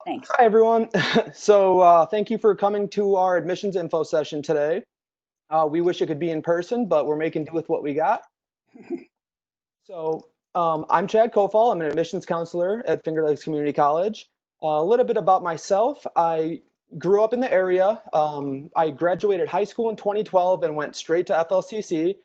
Thanks. Hi, everyone. Thank you for coming to our admissions info session today. We wish it could be in person, but we're making do with what we got. I'm Chad Kofal. I'm an admissions counselor at Finger Lakes Community College. A little bit about myself. I grew up in the area. I graduated high school in 2012 and went straight to FLCC.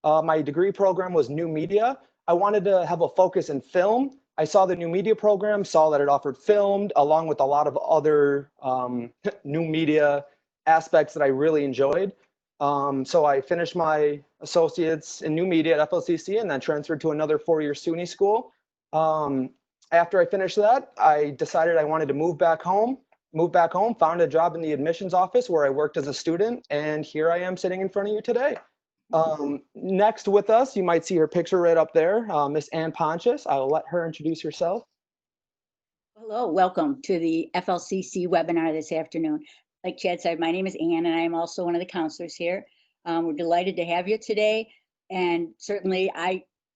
My degree program was new media. I wanted to have a focus in film. I saw the new media program, saw that it offered filmed along with a lot of other new media aspects that I really enjoyed. So I finished my associates in new media at FLCC and then transferred to another 4-year SUNY school. After I finished that, I decided I wanted to move back home, found a job in the admissions office where I worked as a student, and here I am sitting in front of you today. Next with us, you might see her picture right up there, Miss Ann Pontius. I will let her introduce herself. Hello, welcome to the FLCC webinar this afternoon. Like Chad said, my name is Ann, and I am also one of the counselors here. We're delighted to have you today, and certainly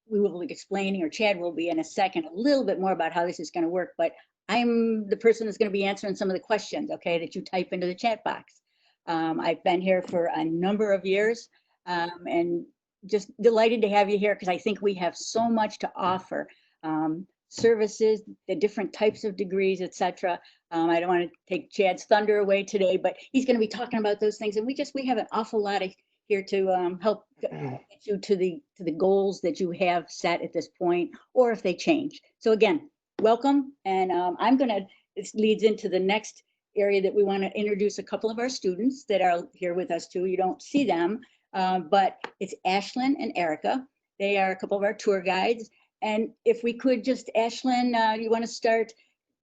we will be explaining, or Chad will be in a second, a little bit more about how this is going to work, but I'm the person that's going to be answering some of the questions, okay, that you type into the chat box. I've been here for a number of years, and just delighted to have you here because I think we have so much to offer. Services, the different types of degrees, etc. I don't want to take Chad's thunder away today, but he's going to be talking about those things, and we have an awful lot here to help get you to the goals that you have set at this point, or if they change. So again, welcome, and this leads into the next area that we want to introduce a couple of our students that are here with us too. You don't see them, but it's Ashalynn and Erickah. They are a couple of our tour guides. And if we could just, Ashalynn, you want to start?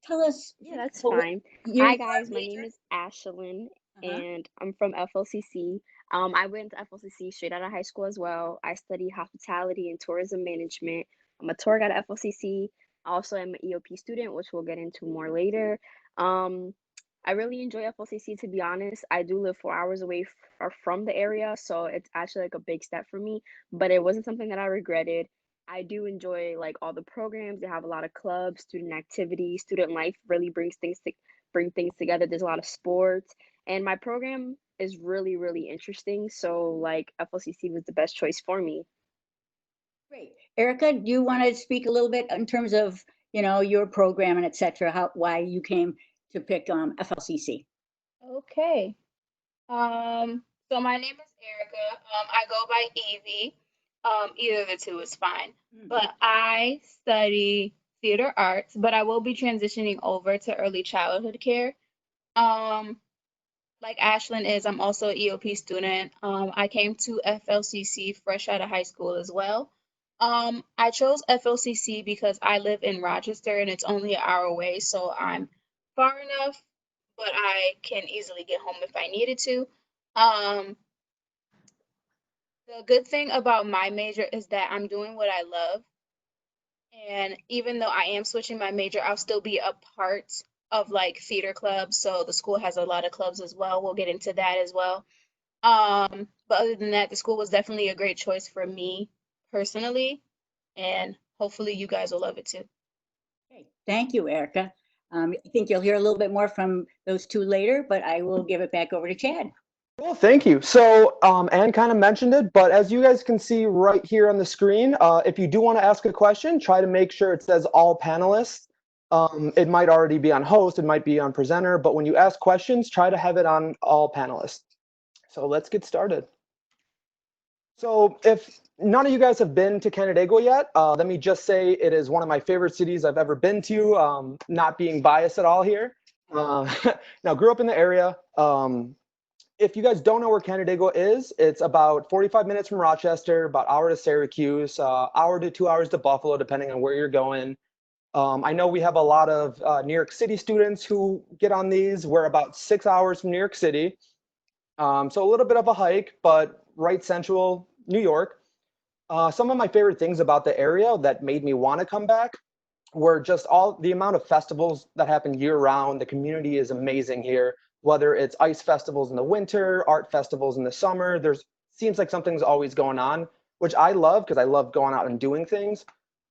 Tell us. Yeah, that's fine. Hi, guys. My name is Ashalynn, Uh-huh. and I'm from FLCC. I went to FLCC straight out of high school as well. I study hospitality and tourism management. I'm a tour guide at FLCC. I also am an EOP student, which we'll get into more later. I really enjoy FLCC, to be honest. I do live 4 hours away or from the area, so it's actually like a big step for me, but it wasn't something that I regretted. I do enjoy like all the programs. They have a lot of clubs, student activities, student life really bring things together. There's a lot of sports, and my program is really, really interesting. So like FLCC was the best choice for me. Great. Erickah, do you want to speak a little bit in terms of, your program and et cetera, why you came to pick FLCC? Okay. So my name is Erica. I go by Evie. Either of the two is fine. But I study theater arts, but I will be transitioning over to early childhood care. Um, like Ashlyn is, I'm also an EOP student. I came to FLCC fresh out of high school as well. I chose FLCC because I live in Rochester and it's only an hour away, so I'm far enough, but I can easily get home if I needed to. Um, the good thing about my major is that I'm doing what I love. And even though I am switching my major, I'll still be a part of like theater clubs. So the school has a lot of clubs as well. We'll get into that as well. But other than that, the school was definitely a great choice for me personally. And hopefully you guys will love it too. Okay. Thank you, Erickah. I think you'll hear a little bit more from those two later, but I will give it back over to Chad. Well, thank you. So Ann kind of mentioned it, but as you guys can see right here on the screen, if you do want to ask a question, try to make sure it says all panelists. It might already be on host, it might be on presenter, but when you ask questions, try to have it on all panelists. So let's get started. So if none of you guys have been to Canandaigua yet, let me just say it is one of my favorite cities I've ever been to, not being biased at all here. Now, grew up in the area. If you guys don't know where Canandaigua is, it's about 45 minutes from Rochester, about hour to Syracuse, hour to 2 hours to Buffalo, depending on where you're going. I know we have a lot of New York City students who get on these. We're about 6 hours from New York City. So a little bit of a hike, but right central New York. Some of my favorite things about the area that made me want to come back were just all the amount of festivals that happen year round. The community is amazing here, whether it's ice festivals in the winter, art festivals in the summer. Seems like something's always going on, which I love because I love going out and doing things.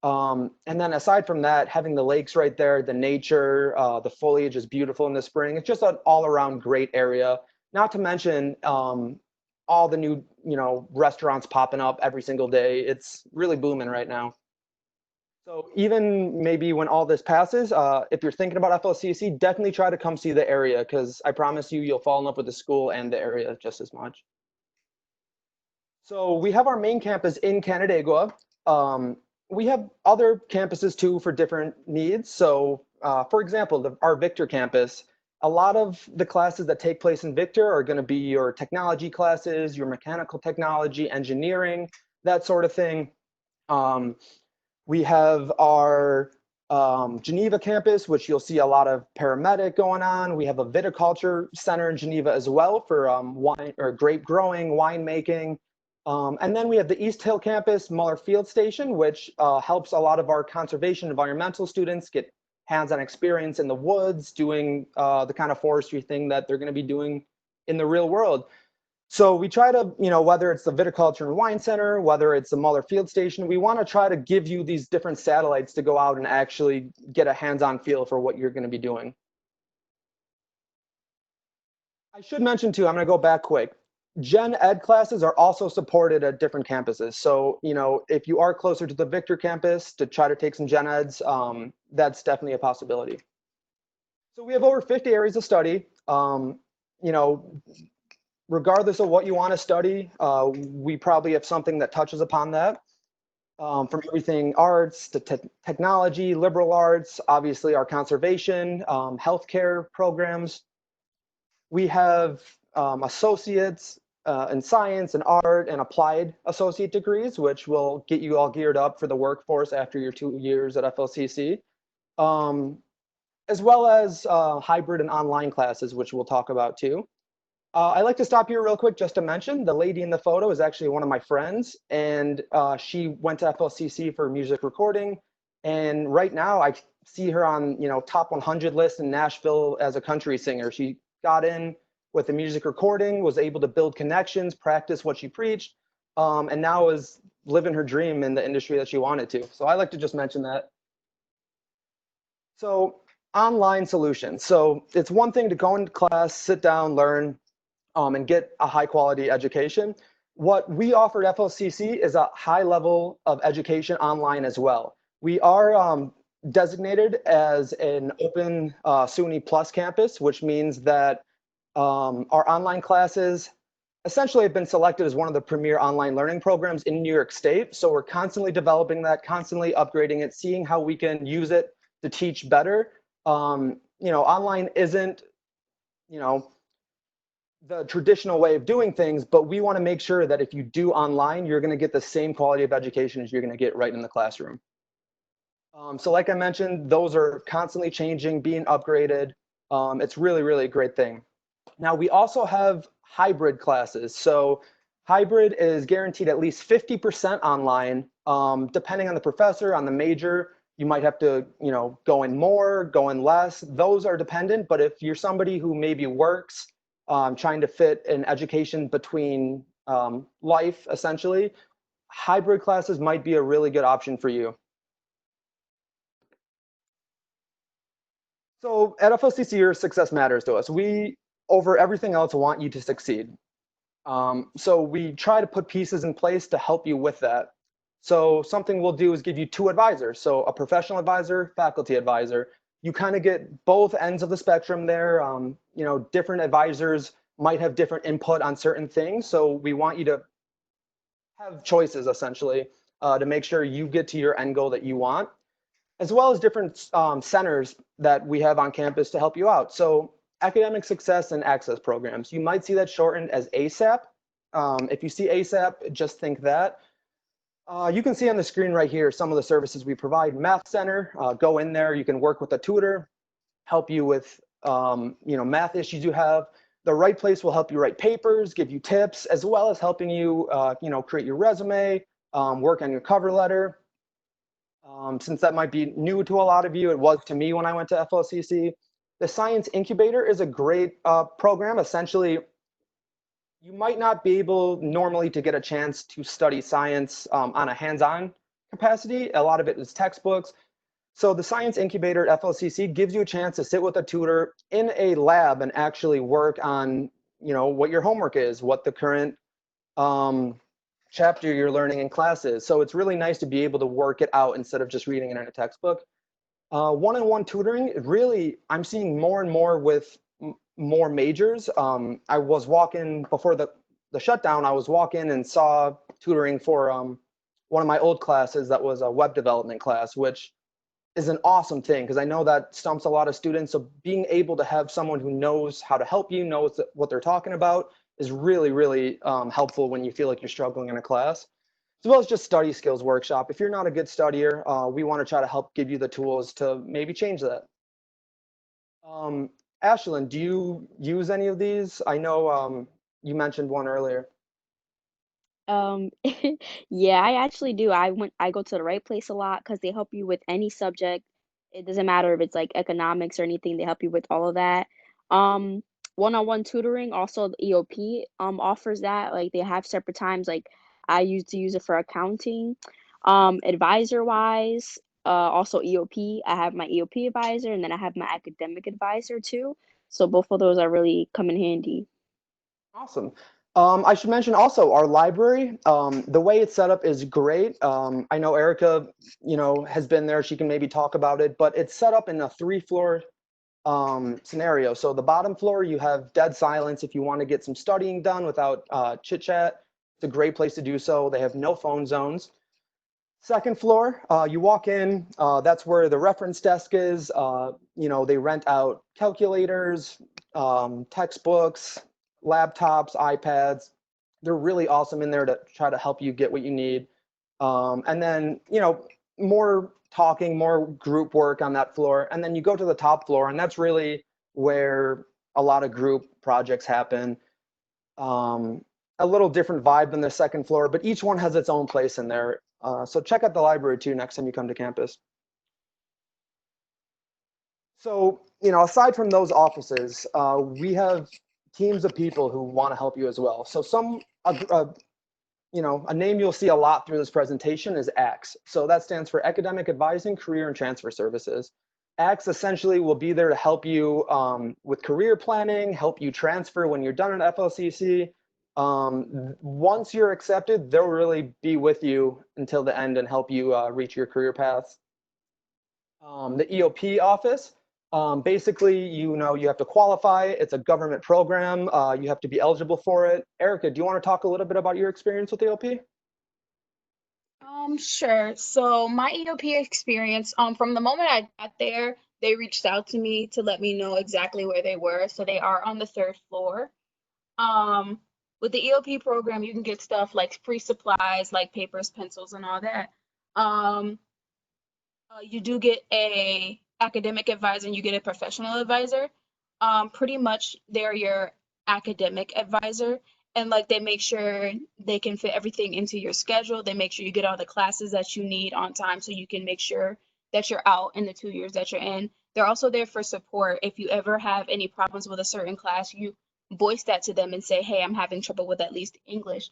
And then aside from that, having the lakes right there, the nature, the foliage is beautiful in the spring. It's just an all-around great area. Not to mention all the new, restaurants popping up every single day. It's really booming right now. So even maybe when all this passes, if you're thinking about FLCC, definitely try to come see the area, because I promise you, you'll fall in love with the school and the area just as much. So we have our main campus in Canandaigua. We have other campuses too for different needs. So for example, our Victor campus, a lot of the classes that take place in Victor are going to be your technology classes, your mechanical technology, engineering, that sort of thing. We have our Geneva campus, which you'll see a lot of paramedic going on. We have a viticulture center in Geneva as well for wine or grape growing, winemaking. And then we have the East Hill campus, Muller Field Station, which helps a lot of our conservation environmental students get hands-on experience in the woods, doing the kind of forestry thing that they're going to be doing in the real world. So we try to, whether it's the Viticulture and Wine Center, whether it's the Muller Field Station, we want to try to give you these different satellites to go out and actually get a hands-on feel for what you're going to be doing. I should mention too, I'm going to go back quick. Gen Ed classes are also supported at different campuses. So, if you are closer to the Victor campus to try to take some Gen Eds, that's definitely a possibility. So we have over 50 areas of study. Regardless of what you want to study, we probably have something that touches upon that. From everything arts to technology, liberal arts, obviously our conservation, healthcare programs. We have associates in science and art and applied associate degrees, which will get you all geared up for the workforce after your 2 years at FLCC, as well as hybrid and online classes, which we'll talk about too. I'd like to stop here real quick just to mention the lady in the photo is actually one of my friends, and she went to FLCC for music recording. And right now I see her on, top 100 list in Nashville as a country singer. She got in with the music recording, was able to build connections, practice what she preached, and now is living her dream in the industry that she wanted to. So I like to just mention that. So online solutions. So it's one thing to go into class, sit down, learn, and get a high quality education. What we offer at FLCC is a high level of education online as well. We are designated as an open SUNY Plus campus, which means that our online classes essentially have been selected as one of the premier online learning programs in New York State. So we're constantly developing that, constantly upgrading it, seeing how we can use it to teach better. Online isn't, the traditional way of doing things, but we want to make sure that if you do online, you're going to get the same quality of education as you're going to get right in the classroom. So like I mentioned, those are constantly changing, being upgraded. It's really, really a great thing. Now, we also have hybrid classes. So hybrid is guaranteed at least 50% online. Depending on the professor, on the major, you might have to, go in more, go in less. Those are dependent. But if you're somebody who maybe works, trying to fit an education between life, essentially, hybrid classes might be a really good option for you. So at FLCC, your success matters to us. We, over everything else, want you to succeed. So we try to put pieces in place to help you with that. So something we'll do is give you 2 advisors. So a professional advisor, faculty advisor. You kind of get both ends of the spectrum there. Different advisors might have different input on certain things. So we want you to have choices, essentially, to make sure you get to your end goal that you want, as well as different centers that we have on campus to help you out. So academic success and access programs. You might see that shortened as ASAP. If you see ASAP, just think that. You can see on the screen right here some of the services we provide. Math Center, go in there. You can work with a tutor, help you with math issues you have. The Right Place will help you write papers, give you tips, as well as helping you create your resume, work on your cover letter. Since that might be new to a lot of you, it was to me when I went to FLCC. The Science Incubator is a great program. Essentially, you might not be able normally to get a chance to study science on a hands-on capacity. A lot of it is textbooks. So the Science Incubator at FLCC gives you a chance to sit with a tutor in a lab and actually work on, what your homework is, what the current chapter you're learning in class is. So it's really nice to be able to work it out instead of just reading it in a textbook. One-on-one tutoring, really, I'm seeing more and more with more majors. I was walking before the shutdown, I was walking and saw tutoring for one of my old classes that was a web development class, which is an awesome thing because I know that stumps a lot of students. So being able to have someone who knows how to help you, knows what they're talking about, is really, really helpful when you feel like you're struggling in a class. As well as just study skills workshop. If you're not a good studier, we want to try to help give you the tools to maybe change that. Ashalynn, do you use any of these? I know you mentioned one earlier. Um, yeah, I actually do. I go to the right place a lot because they help you with any subject. It doesn't matter if it's like economics or anything, they help you with all of that. Um, One-on-one tutoring, also the EOP offers that. Like they have separate times. Like I used to use it for accounting. Advisor wise, also EOP. I have my EOP advisor and then I have my academic advisor too. So both of those are really come in handy. Awesome. I should mention also our library. The way it's set up is great. I know Erickah, has been there. She can maybe talk about it, but it's set up in a 3-floor scenario. So the bottom floor, you have dead silence if you want to get some studying done without chit chat. It's a great place to do so. They have no phone zones. Second floor, you walk in, that's where the reference desk is. They rent out calculators, textbooks, laptops, iPads. They're really awesome in there to try to help you get what you need. And then, more talking, more group work on that floor. And then you go to the top floor, and that's really where a lot of group projects happen. A little different vibe than the second floor, but each one has its own place in there. So check out the library too next time you come to campus. So, aside from those offices, we have teams of people who want to help you as well. So a name you'll see a lot through this presentation is ACTS. So that stands for Academic Advising, Career and Transfer Services. ACTS essentially will be there to help you with career planning, help you transfer when you're done at FLCC. Once you're accepted, they'll really be with you until the end and help you reach your career paths. The EOP office, basically, you have to qualify. It's a government program. You have to be eligible for it. Erickah, do you want to talk a little bit about your experience with EOP? Sure. So my EOP experience, from the moment I got there, they reached out to me to let me know exactly where they were. So they are on the 3rd floor. With the EOP program, you can get stuff like free supplies, like papers, pencils, and all that. You do get a academic advisor and you get a professional advisor. Pretty much they're your academic advisor, and like they make sure they can fit everything into your schedule. They make sure you get all the classes that you need on time so you can make sure that you're out in the 2 years that you're in. They're also there for support. If you ever have any problems with a certain class, you voice that to them and say, hey, I'm having trouble with at least English.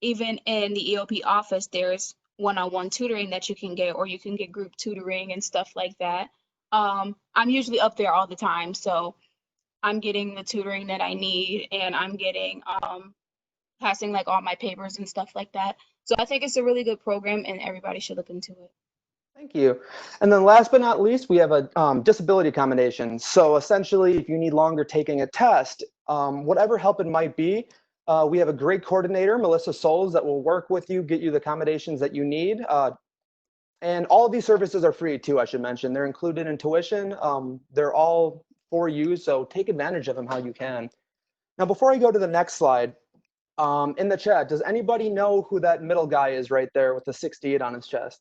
Even in the EOP office, there's one-on-one tutoring that you can get, or you can get group tutoring and stuff like that. I'm usually up there all the time, so I'm getting the tutoring that I need, and I'm getting passing like all my papers and stuff like that. So I think it's a really good program, and everybody should look into it. Thank you. And then last but not least, we have a disability accommodation. So essentially, if you need longer taking a test, whatever help it might be, we have a great coordinator, Melissa Souls, that will work with you, get you the accommodations that you need. And all of these services are free too, I should mention. They're included in tuition. They're all for you, so take advantage of them how you can. Now, before I go to the next slide, in the chat, does anybody know who that middle guy is right there with the 68 on his chest?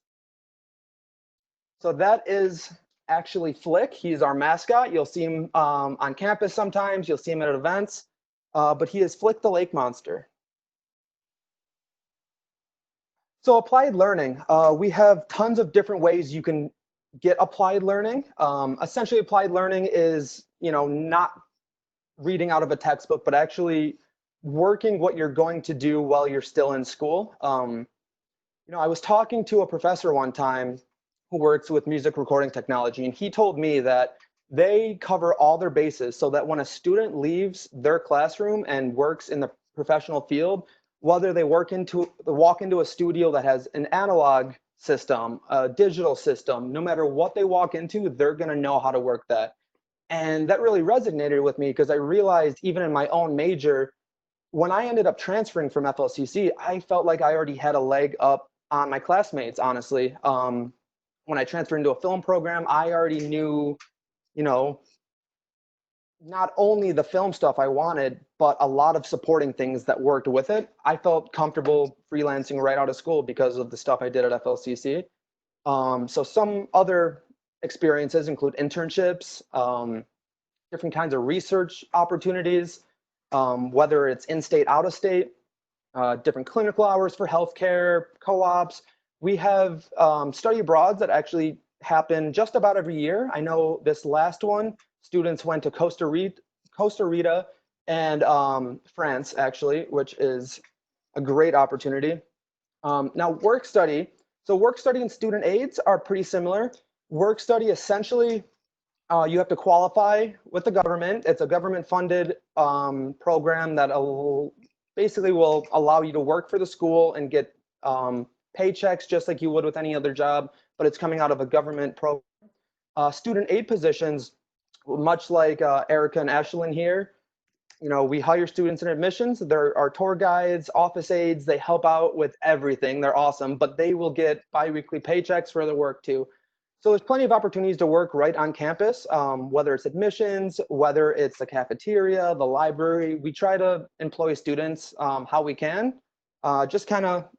So that is actually Flick. He's our mascot. You'll see him on campus sometimes. You'll see him at events. But he is Flick the Lake Monster. So applied learning, we have tons of different ways you can get applied learning. Essentially, applied learning is, not reading out of a textbook, but actually working what you're going to do while you're still in school. I was talking to a professor one time who works with music recording technology, and he told me that they cover all their bases so that when a student leaves their classroom and works in the professional field, whether they walk into a studio that has an analog system, a digital system, no matter what they walk into, they're going to know how to work that. And that really resonated with me because I realized even in my own major, when I ended up transferring from FLCC, I felt like I already had a leg up on my classmates, honestly. When I transferred into a film program, I already knew, you know, not only the film stuff I wanted, but a lot of supporting things that worked with it. I felt comfortable freelancing right out of school because of the stuff I did at FLCC. So some other experiences include internships, different kinds of research opportunities, whether it's in-state, out-of-state, different clinical hours for healthcare, co-ops. We have study abroads that actually happen just about every year. I know this last one, students went to Costa Rica and France, actually, which is a great opportunity. Now, work study. So work study and student aids are pretty similar. Work study, essentially, you have to qualify with the government. It's a government-funded program that basically will allow you to work for the school and get paychecks just like you would with any other job, but it's coming out of a government program. Student aid positions, much like Erickah and Ashalynn here, we hire students in admissions. There are tour guides, office aides. They help out with everything. They're awesome, but they will get biweekly paychecks for their work too. So there's plenty of opportunities to work right on campus, whether it's admissions, whether it's the cafeteria, the library. We try to employ students how we can, just kind of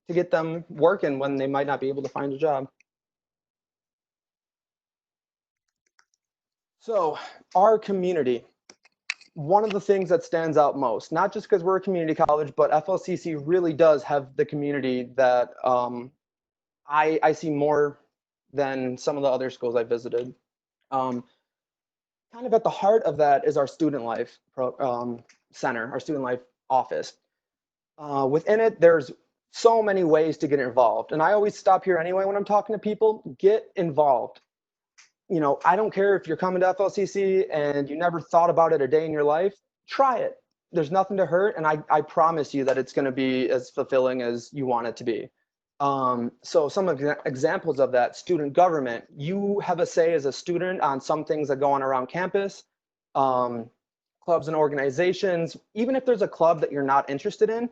to get them working when they might not be able to find a job. So our community, one of the things that stands out most, not just because we're a community college, but FLCC really does have the community that I see more than some of the other schools I visited. Kind of at the heart of that is our student life center, our student life office. Within it, there's so many ways to get involved. And I always stop here anyway when I'm talking to people, get involved. I don't care if you're coming to FLCC and you never thought about it a day in your life, try it. There's nothing to hurt. And I promise you that it's going to be as fulfilling as you want it to be. So some of the examples of that: student government. You have a say as a student on some things that go on around campus, clubs and organizations. Even if there's a club that you're not interested in,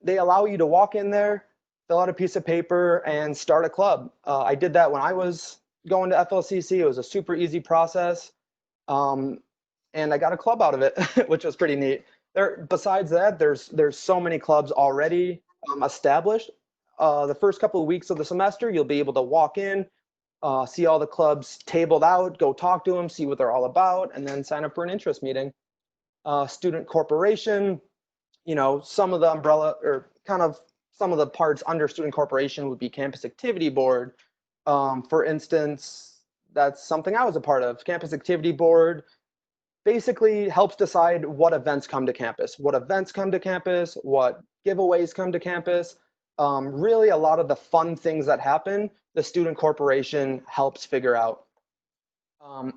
they allow you to walk in there, fill out a piece of paper, and start a club. I did that when I was going to FLCC. It was a super easy process, and I got a club out of it, which was pretty neat. Besides that, there's so many clubs already established. The first couple of weeks of the semester, you'll be able to walk in, see all the clubs tabled out, go talk to them, see what they're all about, and then sign up for an interest meeting. Student corporation, some of the umbrella or kind of some of the parts under student corporation would be campus activity board. For instance, that's something I was a part of. Campus activity board basically helps decide what events come to campus, what giveaways come to campus. Really, a lot of the fun things that happen, the student corporation helps figure out.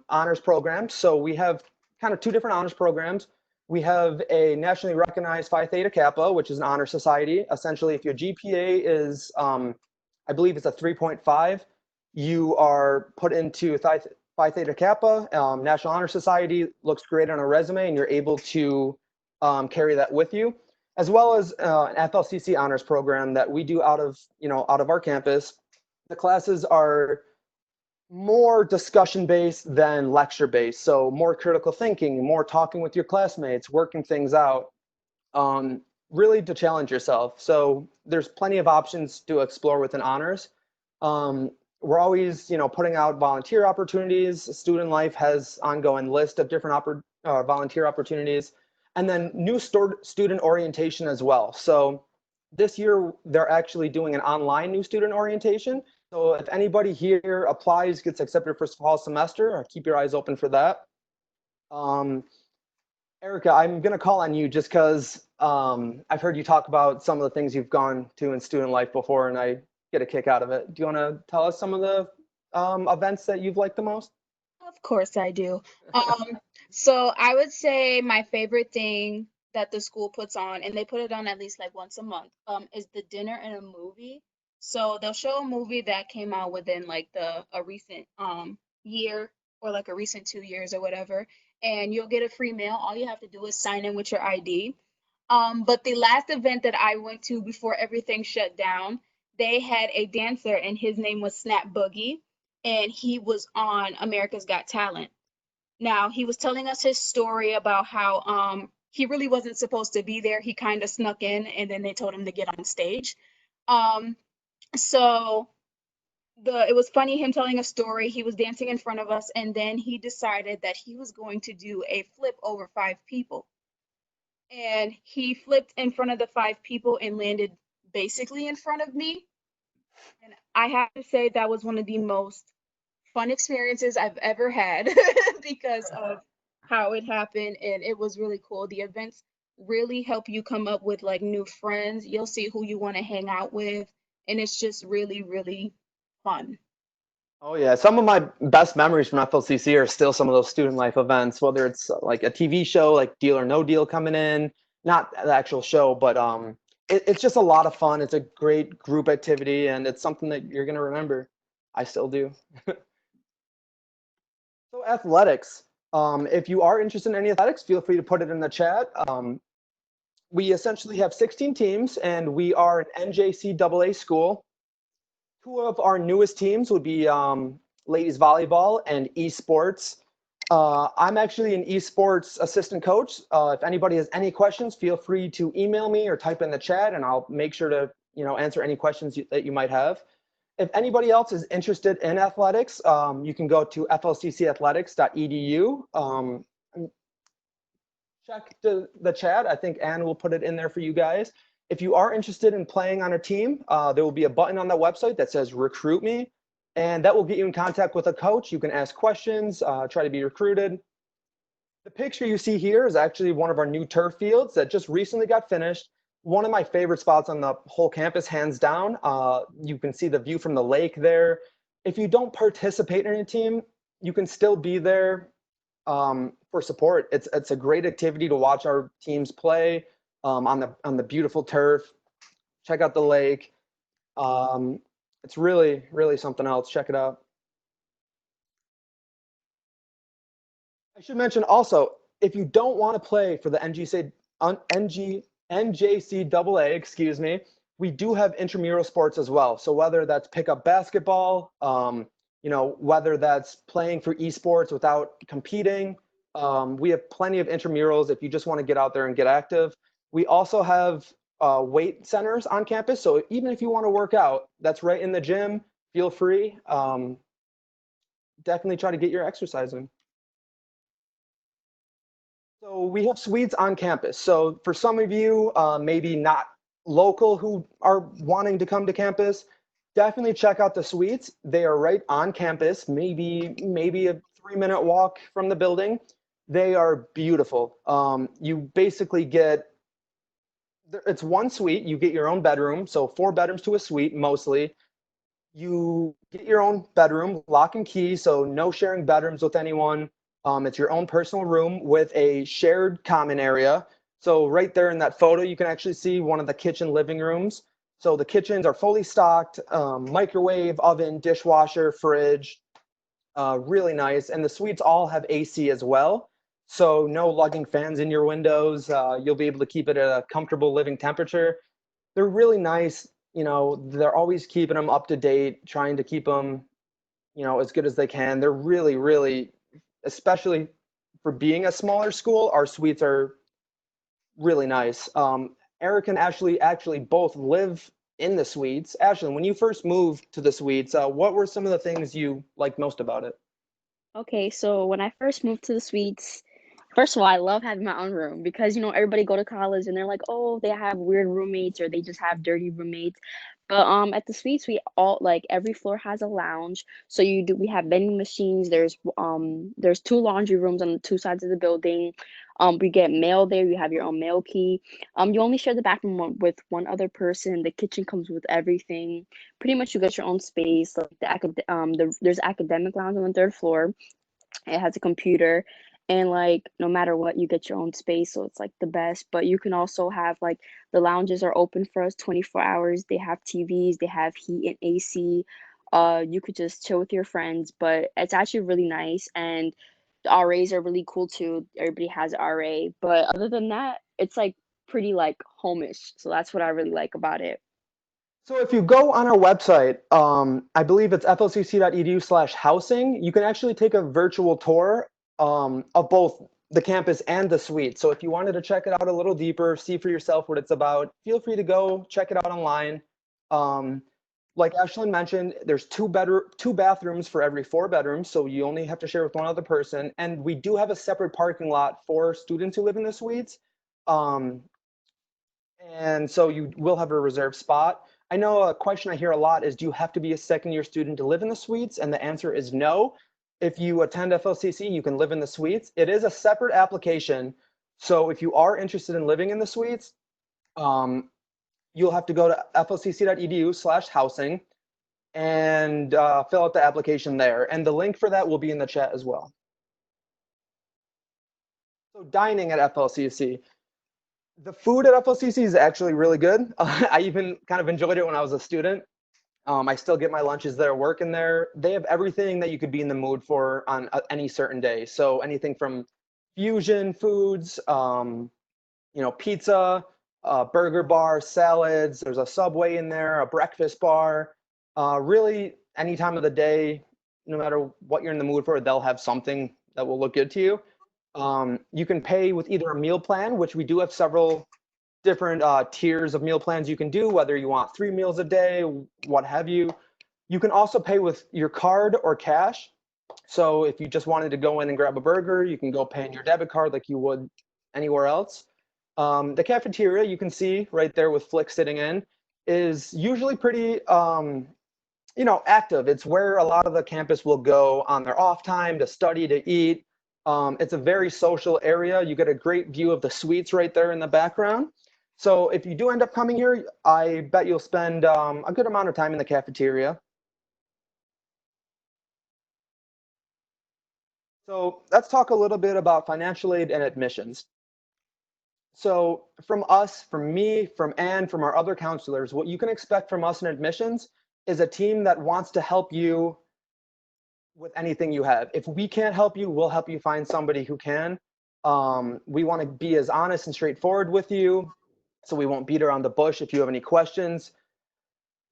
Honors programs. So we have kind of two different honors programs. We have a nationally recognized Phi Theta Kappa, which is an honor society. Essentially, if your GPA is, I believe it's a 3.5, you are put into Phi Theta Kappa. National Honor Society looks great on a resume, and you're able to carry that with you, as well as an FLCC honors program that we do out of our campus. The classes are more discussion-based than lecture-based, so more critical thinking, more talking with your classmates, working things out, really to challenge yourself. So there's plenty of options to explore within honors. We're always, putting out volunteer opportunities. Student Life has ongoing list of different volunteer opportunities, and then new student orientation as well. So this year, they're actually doing an online new student orientation. So if anybody here applies, gets accepted for fall semester, keep your eyes open for that. Erica, I'm going to call on you just because I've heard you talk about some of the things you've gone to in student life before, and I get a kick out of it. Do you want to tell us some of the events that you've liked the most? Of course I do. So I would say my favorite thing that the school puts on, and they put it on at least like once a month, is the dinner and a movie. So they'll show a movie that came out within like a recent year or like a recent 2 years or whatever, and you'll get a free meal. All you have to do is sign in with your ID. But the last event that I went to before everything shut down, they had a dancer and his name was Snap Boogie, and he was on America's Got Talent. Now, he was telling us his story about how he really wasn't supposed to be there. He kind of snuck in and then they told him to get on stage. Um, so it was funny him telling a story. He was dancing in front of us and then he decided that he was going to do a flip over 5 people. And he flipped in front of the 5 people and landed basically in front of me. And I have to say that was one of the most fun experiences I've ever had because of how it happened, and it was really cool. The events really help you come up with like new friends. You'll see who you want to hang out with, and it's just really, really fun. Oh yeah, some of my best memories from FLCC are still some of those student life events, whether it's like a TV show like Deal or No Deal coming in, not the actual show, but it's just a lot of fun. It's a great group activity, and it's something that you're gonna remember. I still do. So athletics. If you are interested in any athletics, feel free to put it in the chat. We essentially have 16 teams, and we are an NJCAA school. Two of our newest teams would be ladies volleyball and esports. I'm actually an esports assistant coach. If anybody has any questions, feel free to email me or type in the chat, and I'll make sure to answer any questions that you might have. If anybody else is interested in athletics, you can go to flccathletics.edu. Check the chat. I think Anne will put it in there for you guys. If you are interested in playing on a team, there will be a button on the website that says recruit me, and that will get you in contact with a coach. You can ask questions, try to be recruited. The picture you see here is actually one of our new turf fields that just recently got finished. One of my favorite spots on the whole campus, hands down. You can see the view from the lake there. If you don't participate in a team, you can still be there for support. It's a great activity to watch our teams play on the beautiful turf. Check out the lake. It's really, really something else. Check it out. I should mention also, if you don't want to play for the NJCAA, excuse me, we do have intramural sports as well. So whether that's pickup basketball, whether that's playing for esports without competing, we have plenty of intramurals if you just want to get out there and get active. We also have weight centers on campus. So even if you want to work out, that's right in the gym. Feel free. Definitely try to get your exercise in. So we have suites on campus. So for some of you, maybe not local who are wanting to come to campus, definitely check out the suites. They are right on campus, maybe a 3-minute walk from the building. They are beautiful. You basically it's one suite. You get your own bedroom. So 4 bedrooms to a suite mostly. You get your own bedroom, lock and key. So no sharing bedrooms with anyone. It's your own personal room with a shared common area. So right there in that photo, you can actually see one of the kitchen living rooms. So the kitchens are fully stocked, microwave, oven, dishwasher, fridge, really nice. And the suites all have AC as well. So no lugging fans in your windows. You'll be able to keep it at a comfortable living temperature. They're really nice. They're always keeping them up to date, trying to keep them, as good as they can. They're really, really, especially for being a smaller school, our suites are really nice. Eric and Ashley actually both live in the suites. Ashlyn, when you first moved to the suites, what were some of the things you liked most about it? Okay, so when I first moved to the suites, first of all, I love having my own room because everybody go to college and they're like, oh, they have weird roommates or they just have dirty roommates. But at the suites, we all like every floor has a lounge. So we have vending machines. There's two laundry rooms on the two sides of the building. We get mail there. You have your own mail key. You only share the bathroom with one other person. The kitchen comes with everything. Pretty much you get your own space. Like there's academic lounge on the third floor. It has a computer, and like no matter what, you get your own space, so it's like the best. But you can also have like the lounges are open for us 24 hours. They have TVs, they have heat and AC. You could just chill with your friends, but it's actually really nice. And the RAs are really cool too. Everybody has RA, but other than that, it's like pretty like homish. So that's what I really like about it. So if you go on our website, I believe it's flcc.edu/housing, you can actually take a virtual tour of both the campus and the suite. So if you wanted to check it out a little deeper, see for yourself what it's about, feel free to go check it out online. Like Ashlynn mentioned, there's two bathrooms for every 4 bedrooms, so you only have to share with one other person. And we do have a separate parking lot for students who live in the suites. And so you will have a reserved spot. I know a question I hear a lot is, do you have to be a second-year student to live in the suites? And the answer is no. If you attend FLCC, you can live in the suites. It is a separate application. So if you are interested in living in the suites, you'll have to go to flcc.edu/housing and fill out the application there. And the link for that will be in the chat as well. So dining at FLCC. The food at FLCC is actually really good. I even kind of enjoyed it when I was a student. I still get my lunches there, working there. They have everything that you could be in the mood for on any certain day. So anything from fusion foods, pizza, burger bar, salads. There's a Subway in there, a breakfast bar. Really, any time of the day, no matter what you're in the mood for, they'll have something that will look good to you. You can pay with either a meal plan, which we do have several different tiers of meal plans you can do, whether you want 3 meals a day, what have you. You can also pay with your card or cash. So if you just wanted to go in and grab a burger, you can go pay in your debit card like you would anywhere else. The cafeteria, you can see right there with Flick sitting in, is usually pretty active. It's where a lot of the campus will go on their off time to study, to eat. It's a very social area. You get a great view of the suites right there in the background. So if you do end up coming here, I bet you'll spend a good amount of time in the cafeteria. So let's talk a little bit about financial aid and admissions. So from us, from me, from Anne, from our other counselors, what you can expect from us in admissions is a team that wants to help you with anything you have. If we can't help you, we'll help you find somebody who can. We want to be as honest and straightforward with you, so we won't beat around the bush if you have any questions.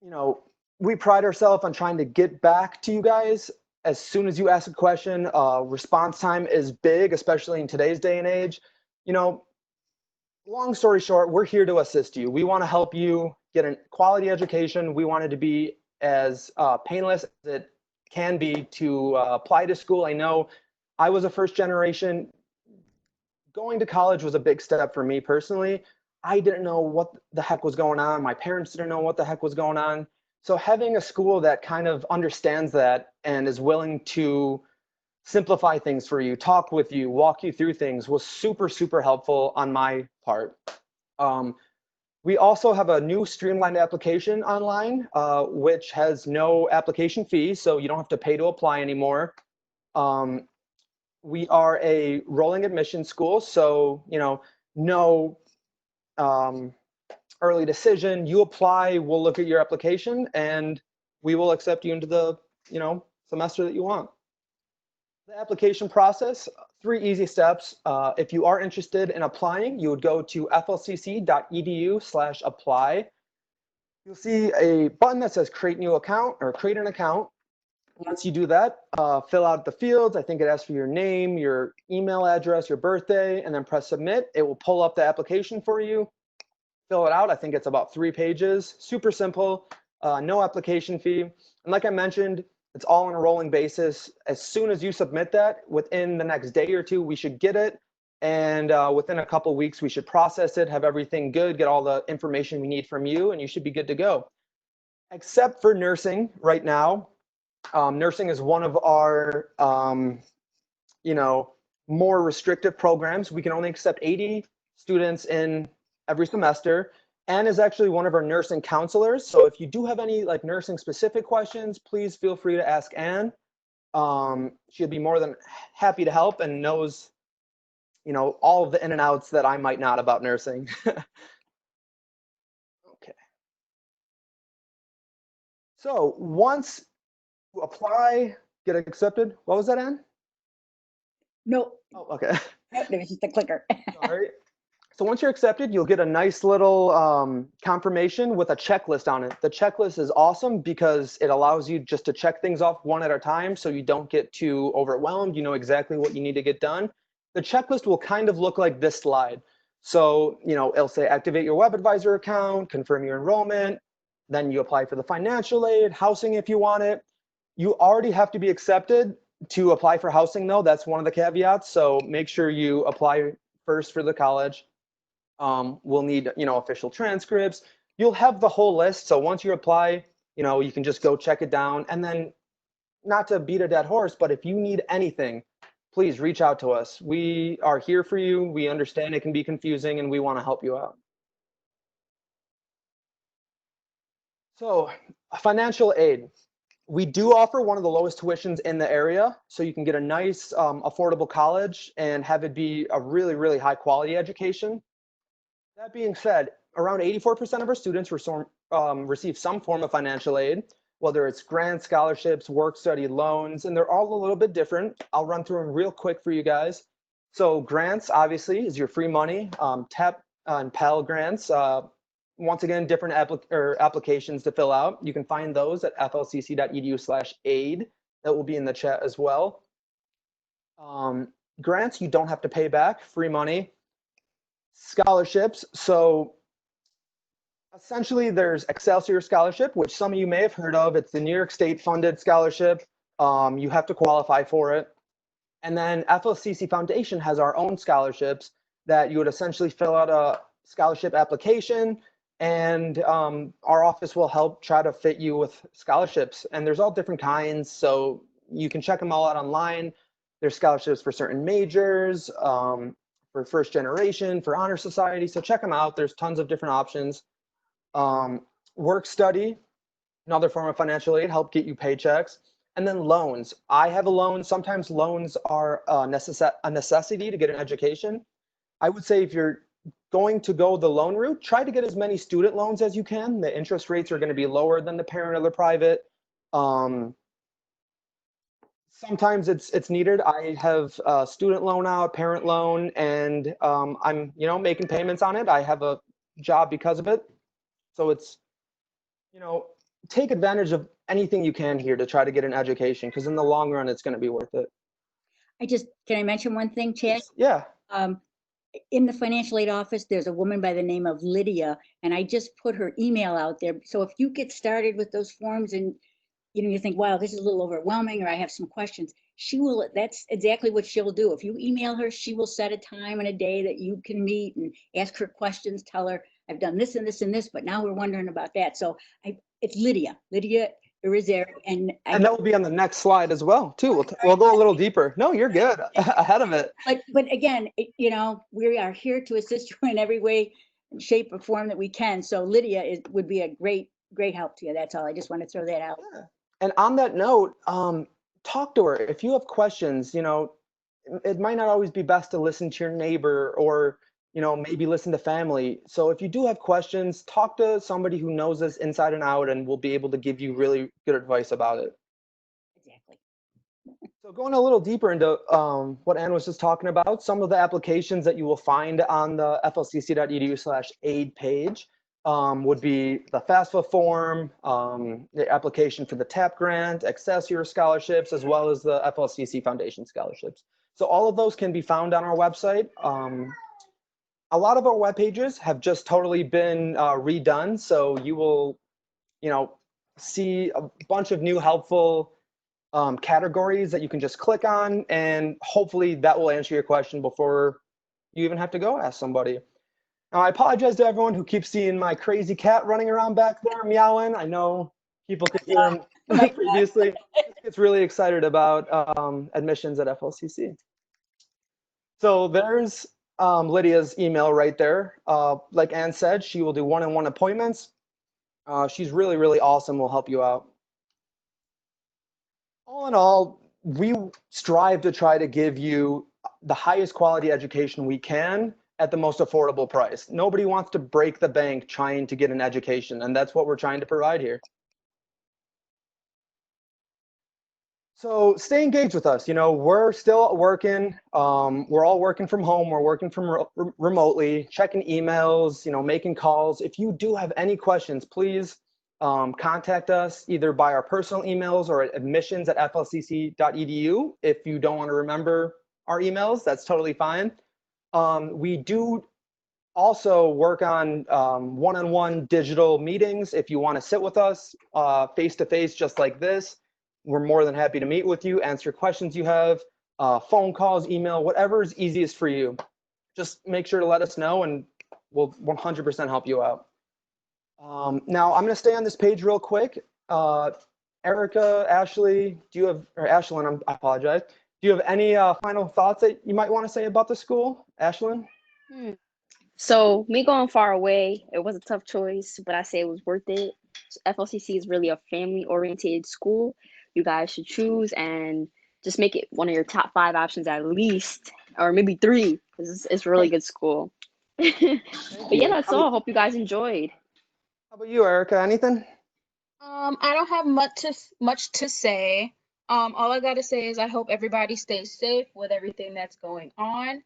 We pride ourselves on trying to get back to you guys as soon as you ask a question. Response time is big, especially in today's day and age. Long story short, we're here to assist you. We want to help you get a quality education. We want it to be as painless as it can be to apply to school. I know I was a first generation. Going to college was a big step for me personally. I didn't know what the heck was going on. My parents didn't know what the heck was going on. So having a school that kind of understands that and is willing to simplify things for you, talk with you, walk you through things was super, super helpful on my part. We also have a new streamlined application online, which has no application fee, so you don't have to pay to apply anymore. We are a rolling admission school, so no early decision. You apply, we'll look at your application, and we will accept you into the semester that you want. The application process, 3 easy steps. If you are interested in applying, you would go to flcc.edu/apply. You'll see a button that says create new account or create an account. Once you do that, fill out the fields. I think it asks for your name, your email address, your birthday, and then press submit. It will pull up the application for you. Fill it out. I think it's about 3 pages. Super simple, no application fee. And like I mentioned, it's all on a rolling basis. As soon as you submit that, within the next day or 2, we should get it. And within a couple weeks, we should process it, have everything good, get all the information we need from you, and you should be good to go. except for nursing right now. Nursing is one of our, you know, more restrictive programs. We can only accept 80 students in every semester, and is actually one of our nursing counselors. So if you do have any like nursing specific questions, please feel free to ask Anne. She'll be more than happy to help and knows, you know, all of the in and outs that I might not about nursing. Okay. So once you apply, get accepted. What was that, Anne? No, Oh, okay. there was just a clicker. Sorry. So once you're accepted, you'll get a nice little confirmation with a checklist on it. The checklist is awesome because it allows you just to check things off one at a time so you don't get too overwhelmed. You know exactly what you need to get done. The checklist will kind of look like this slide. So, you know, it'll say activate your web advisor account, confirm your enrollment, then you apply for the financial aid, housing if you want it. You already have to be accepted to apply for housing though. That's one of the caveats. So make sure you apply first for the college. We'll need, you know, official transcripts. You'll have the whole list. So once you apply, you know, you can just go check it down. And then, not to beat a dead horse, but if you need anything, please reach out to us. We are here for you. We understand it can be confusing and we want to help you out. So financial aid. We do offer one of the lowest tuitions in the area, so you can get a nice, affordable college and have it be a really, really high quality education. That being said, around 84% of our students receive some form of financial aid, whether it's grants, scholarships, work study loans, and they're all a little bit different. I'll run through them real quick for you guys. So grants, obviously, is your free money. TAP and Pell grants, once again, different applications to fill out. You can find those at flcc.edu/aid. That will be in the chat as well. Grants, you don't have to pay back, free money. Scholarships, so essentially there's Excelsior Scholarship, which some of you may have heard of. It's the New York State funded scholarship. You have to qualify for it. And then FLCC Foundation has our own scholarships that you would essentially fill out a scholarship application, and our office will help try to fit you with scholarships. And there's all different kinds, so you can check them all out online. There's scholarships for certain majors, for first generation, for honor society. So check them out. There's tons of different options. Work study, another form of financial aid, help get you paychecks. And then loans. I have a loan. Sometimes loans are a necessity to get an education. I would say if you're going to go the loan route, try to get as many student loans as you can. The interest rates are going to be lower than the parent or the private. Sometimes it's needed. I have a student loan out, parent loan, and I'm, you know, making payments on it. I have a job because of it. So it's, you know, take advantage of anything you can here to try to get an education, because in the long run, it's going to be worth it. Can I mention one thing, Chad? Yeah. In the financial aid office, there's a woman by the name of Lydia, and I just put her email out there. So if you get started with those forms and you think, wow, this is a little overwhelming, or I have some questions, that's exactly what she'll do. If you email her, she will set a time and a day that you can meet and ask her questions, tell her, I've done this and this and this, but now we're wondering about that. So it's Lydia Irizarry, and that will be on the next slide as well, too. We'll go a little deeper. No, you're good. Ahead of it. But again, we are here to assist you in every way, shape, or form that we can. So Lydia would be a great help to you. That's all. I just want to throw that out. Yeah. And on that note, talk to her. If you have questions, you know, it might not always be best to listen to your neighbor or, you know, maybe listen to family. So if you do have questions, talk to somebody who knows this inside and out and will be able to give you really good advice about it. Exactly. So going a little deeper into what Anne was just talking about, some of the applications that you will find on the flcc.edu/aid page would be the FAFSA form, the application for the TAP grant, Excelsior scholarships, as well as the FLCC Foundation scholarships. So all of those can be found on our website. A lot of our web pages have just totally been redone. So you will, you know, see a bunch of new helpful categories that you can just click on, and hopefully that will answer your question before you even have to go ask somebody. Now, I apologize to everyone who keeps seeing my crazy cat running around back there meowing. I know people could hear him my God. previously. Just gets really excited about admissions at FLCC. So there's Lydia's email right there. Like Ann said, she will do one-on-one appointments. She's really, really awesome. Will help you out. All in all, we strive to try to give you the highest quality education we can at the most affordable price. Nobody wants to break the bank trying to get an education, and that's what we're trying to provide here. So stay engaged with us. You know, we're still working. We're all working from home. We're working from remotely, checking emails, you know, making calls. If you do have any questions, please contact us either by our personal emails or at admissions@flcc.edu. If you don't want to remember our emails, that's totally fine. We do also work on one-on-one digital meetings. If you want to sit with us face-to-face just like this, we're more than happy to meet with you, answer questions you have, phone calls, email, whatever is easiest for you. Just make sure to let us know and we'll 100% help you out. Now I'm going to stay on this page real quick. Erica, Ashley, do you have, or Ashalynn, I apologize. Do you have any final thoughts that you might want to say about the school, Ashalynn? So me going far away, it was a tough choice, but I say it was worth it. FLCC is really a family-oriented school. You guys should choose and just make it one of your top 5 options at least, or maybe 3, because it's a really good school. But yeah, that's all. Hope you guys enjoyed. How about you, Erica? Anything? I don't have much to say. All I gotta say is I hope everybody stays safe with everything that's going on.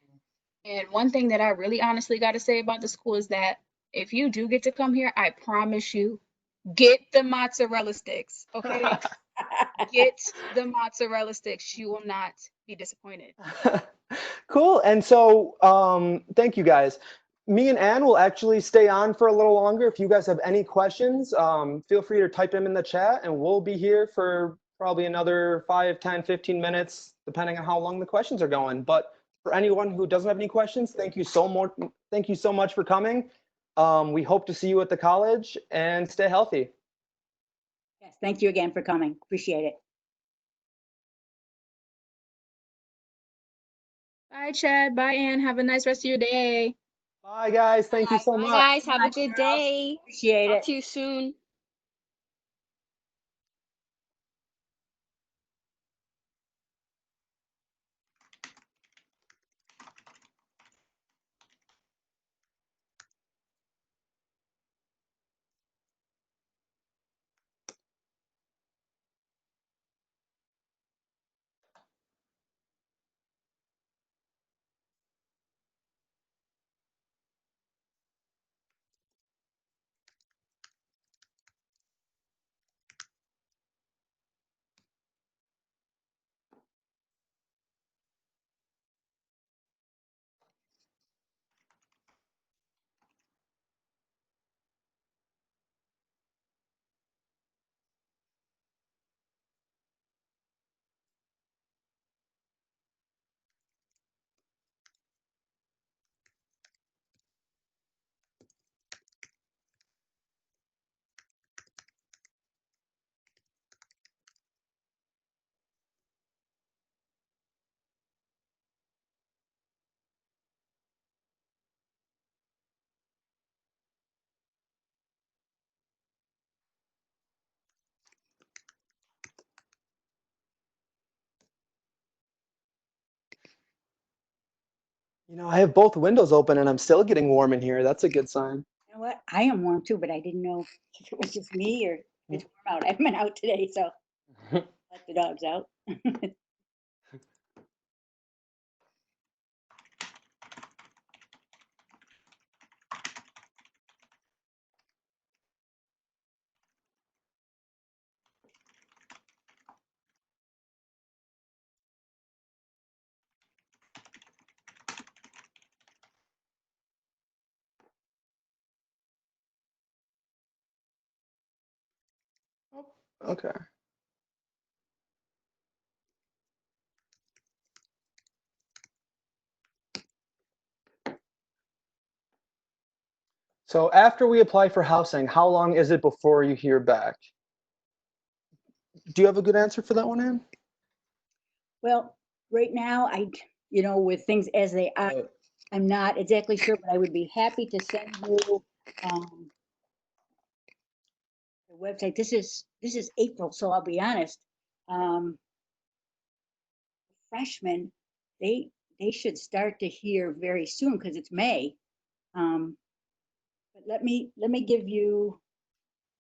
And one thing that I really honestly gotta say about the school is that if you do get to come here, I promise you, get the mozzarella sticks, okay? Get the mozzarella sticks. You will not be disappointed. Cool. And so thank you guys. Me and Ann will actually stay on for a little longer. If you guys have any questions, feel free to type them in the chat and we'll be here for probably another 5, 10, 15 minutes, depending on how long the questions are going. But for anyone who doesn't have any questions, thank you so much. Thank you so much for coming. We hope to see you at the college and stay healthy. Yes, thank you again for coming. Appreciate it. Bye, Chad. Bye, Ann. Have a nice rest of your day. Bye, guys. Thank you so Bye, much. guys. Have a good day. Appreciate Talk it. to you soon. You know, I have both windows open and I'm still getting warm in here. That's a good sign. You know what? I am warm too, but I didn't know if it was just me or it's warm out. I haven't been out today, so let the dogs out. Okay. So after we apply for housing, how long is it before you hear back? Do you have a good answer for that one, Ann? Well, right now, with things as they are, I'm not exactly sure, but I would be happy to send you the website. This is April, so I'll be honest. Freshmen, they should start to hear very soon because it's May. But let me give you,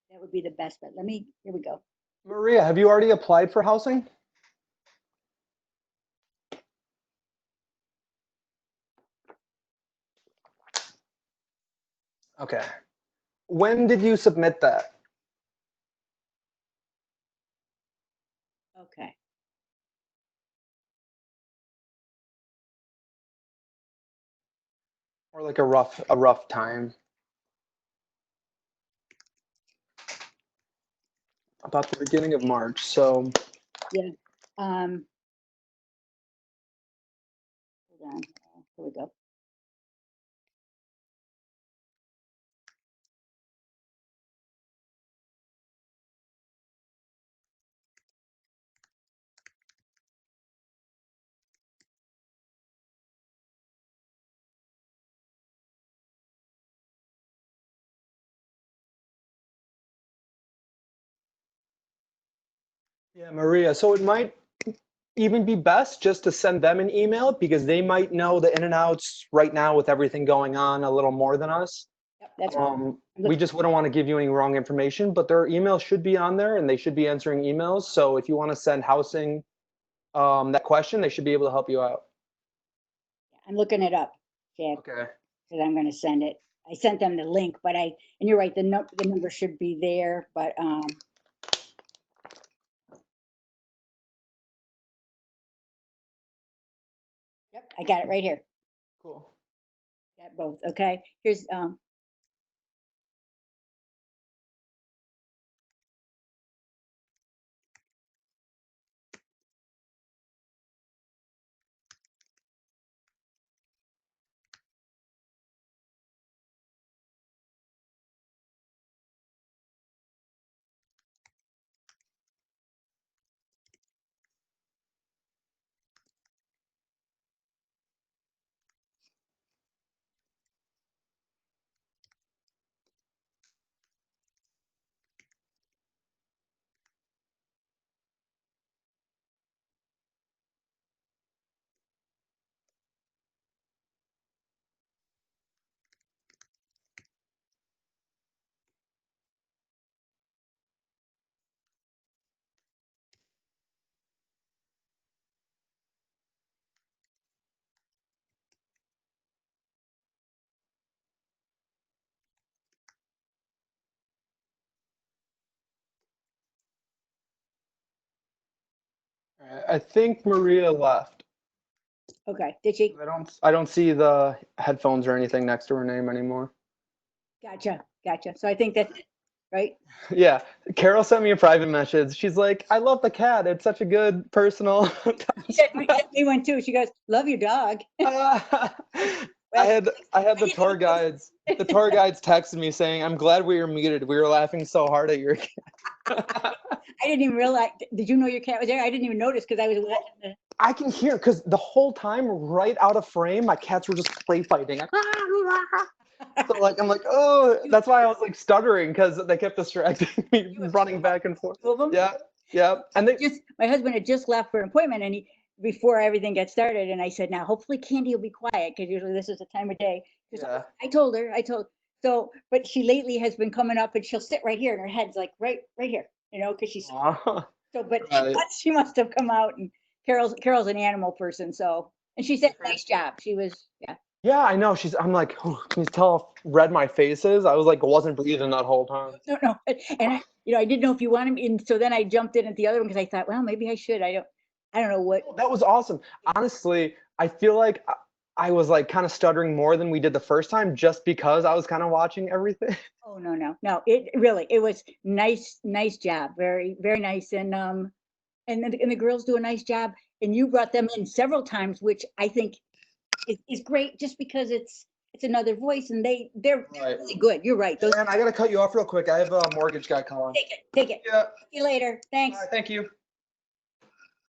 that would be the best bet. Here we go. Maria, have you already applied for housing? Okay. When did you submit that? Okay. Or like a rough time? About the beginning of March. So Yeah. Hold on. Here we go. yeah, Maria. So it might even be best just to send them an email because they might know the in and outs right now with everything going on a little more than us. Yep, that's right. We just wouldn't want to give you any wrong information, but their email should be on there and they should be answering emails. So if you want to send housing that question, they should be able to help you out. I'm looking it up, Chad, Okay. because I'm going to send it. I sent them the link, and you're right, the number should be there, but yep, I got it right here. Cool. Got both. Okay. Here's All right, I think Maria left. okay. Did she? I don't see the headphones or anything next to her name anymore. Gotcha. So I think that's it, right? Yeah, Carol sent me a private message. She's like, "I love the cat. It's such a good personal." She said me one too. She goes, "Love your dog." I Well, had the tour guides. The tour guides texted me saying, "I'm glad we were muted. We were laughing so hard at your cat." I didn't even realize. Did you know your cat was there? I didn't even notice because I was watching the. I can hear because the whole time, right out of frame, my cats were just play fighting. So like I'm like, oh, that's why I was like stuttering because they kept distracting me, running back and forth. Two of them? Yeah, yeah, and they My husband had just left for an appointment, and before everything got started, and I said, "Now, hopefully, Candy will be quiet because usually this is the time of day." yeah. I told her, so, but she lately has been coming up, and she'll sit right here, and her head's like right here, because she's Aw, so. But right. she must have come out, and Carol's an animal person, so, and she said, "Nice job." She was, yeah. Yeah, I know. I'm like, oh, can you tell how red my face is? I was like, wasn't breathing that whole time. No, and I didn't know if you wanted me, and so then I jumped in at the other one because I thought, well, maybe I should. I don't know what. That was awesome. Honestly, I feel like I was like kind of stuttering more than we did the first time just because I was kind of watching everything. Oh, no. It was nice job. Very, very nice. And the girls do a nice job. And you brought them in several times, which I think is great just because it's, it's another voice, and they're Right. really good. You're right. Those, And I gotta cut you off real quick. I have a mortgage guy calling. take it. Yeah. See you later. Thanks. All right, thank you.